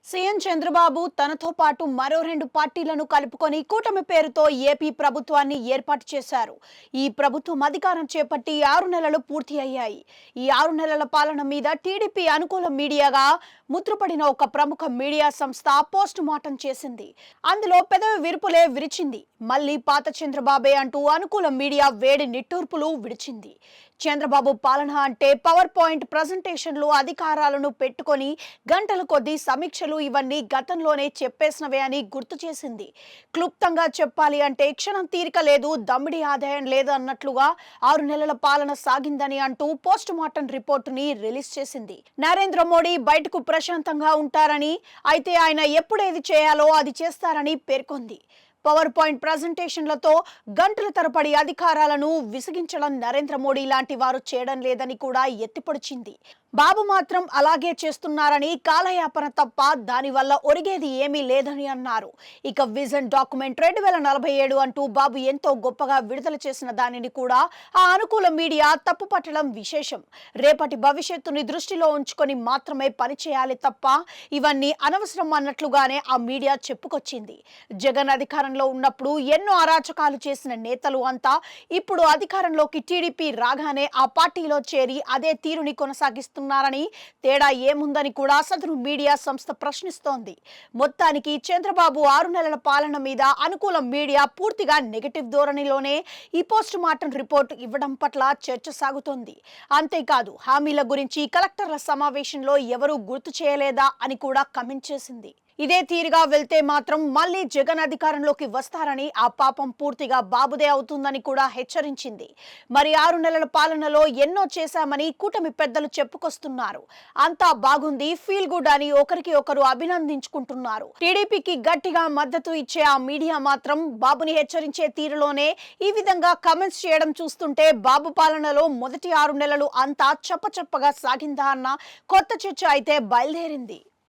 CM Chandrababu తనతో పాటు మరో 2 పార్టీలను కలుపుకొని కూటమి పేరుతో ఏపీ ప్రభుత్వాన్ని ఏర్పాటు చేశారు. ఈ ప్రభుత్వం అధికారం చేపట్టి 6 నెలలు పూర్తి అయ్యాయి. ఈ 6 నెలల పాలన మీద టీడీపీ అనుకూల మీడియాగా ముద్రపడిన ఒక ప్రముఖ మీడియా సంస్థ పోస్ట్ మార్టం చేసింది. అందులో పెదవి విరుపులే విరిచింది. మళ్ళీ పాత చంద్రబాబే అంటూ అనుకూల మీడియా వేడి నిట్టూర్పులు విడిచింది. చంద్రబాబు పాలన అంటే పవర్ పాయింట్ ప్రజెంటేషన్లు, అధికారాలను పెట్టుకొని గంటల కొద్దీ సమీక్షలు ఇవన్నీ గతంలోనే చెప్పేసినవే అని గుర్తు చేసింది. క్లుప్తంగా చెప్పాలి అంటే క్షణం తీరిక లేదు, దమ్మిడి ఆదాయం లేదు అన్నట్లుగా 6 నెలల పాలన సాగిందని అంటూ పోస్ట్ మార్టం రిపోర్టుని రిలీజ్ చేసింది. నరేంద్ర మోడీ బయటకు ప్రశాంతంగా ఉంటారని, అయితే ఆయన ఎప్పుడేది చేయాలో అది చేస్తారని పేర్కొంది. పవర్ పాయింట్ ప్రజెంటేషన్లతో గంటల తరబడి అధికారాలను విసిగించడం నరేంద్ర మోడీ లాంటి వారు చేయడం లేదని కూడా ఎత్తిపొడిచింది. బాబు మాత్రం అలాగే చేస్తున్నారని, కాలయాపన తప్ప దానివల్ల ఒరిగేది ఏమీ లేదని అన్నారు. ఇక విజన్ డాక్యుమెంట్ 2047 అంటూ బాబు ఎంతో గొప్పగా విడుదల చేసిన దానిని కూడా ఆ అనుకూల మీడియా తప్పుపట్టడం విశేషం. రేపటి భవిష్యత్తుని దృష్టిలో ఉంచుకొని మాత్రమే పనిచేయాలి తప్ప ఇవన్నీ అనవసరం అన్నట్లుగానే ఆ మీడియా చెప్పుకొచ్చింది. జగన్ అధికారంలో ఉన్నప్పుడు ఎన్నో అరాచకాలు చేసిన నేతలు అంతా ఇప్పుడు అధికారంలోకి టీడీపీ రాగానే ఆ పార్టీలో చేరి అదే తీరుని కొనసాగిస్తున్నారు. తేడా ఏముందని కూడా సదరు మీడియా సంస్థ ప్రశ్నిస్తోంది. మొత్తానికి చంద్రబాబు 6 నెలల పాలన మీద అనుకూల మీడియా పూర్తిగా నెగటివ్ ధోరణిలోనే ఈ పోస్ట్ మార్టం రిపోర్ట్ ఇవ్వడం పట్ల చర్చ సాగుతోంది. అంతేకాదు హామీల గురించి కలెక్టర్ల సమావేశంలో ఎవరూ గుర్తు చేయలేదా అని కూడా కమెంట్ చేసింది. ఇదే తీరుగా వెళ్తే మాత్రం మళ్ళీ జగన్ అధికారంలోకి వస్తారని, ఆ పాపం పూర్తిగా బాబుదే అవుతుందని కూడా హెచ్చరించింది. మరి 6 నెలల పాలనలో ఎన్నో చేశామని కూటమి పెద్దలు చెప్పుకొస్తున్నారు. అంతా బాగుంది, ఫీల్ గుడ్ అని ఒకరికి ఒకరు అభినందించుకుంటున్నారు. టీడీపీకి గట్టిగా మద్దతు ఇచ్చే ఆ మీడియా మాత్రం బాబుని హెచ్చరించే తీరులోనే ఈ విధంగా కమెంట్స్ చేయడం చూస్తుంటే బాబు పాలనలో మొదటి 6 నెలలు అంతా చప్పచప్పగా సాగిందా అన్న కొత్త చర్చ అయితే బయలుదేరింది.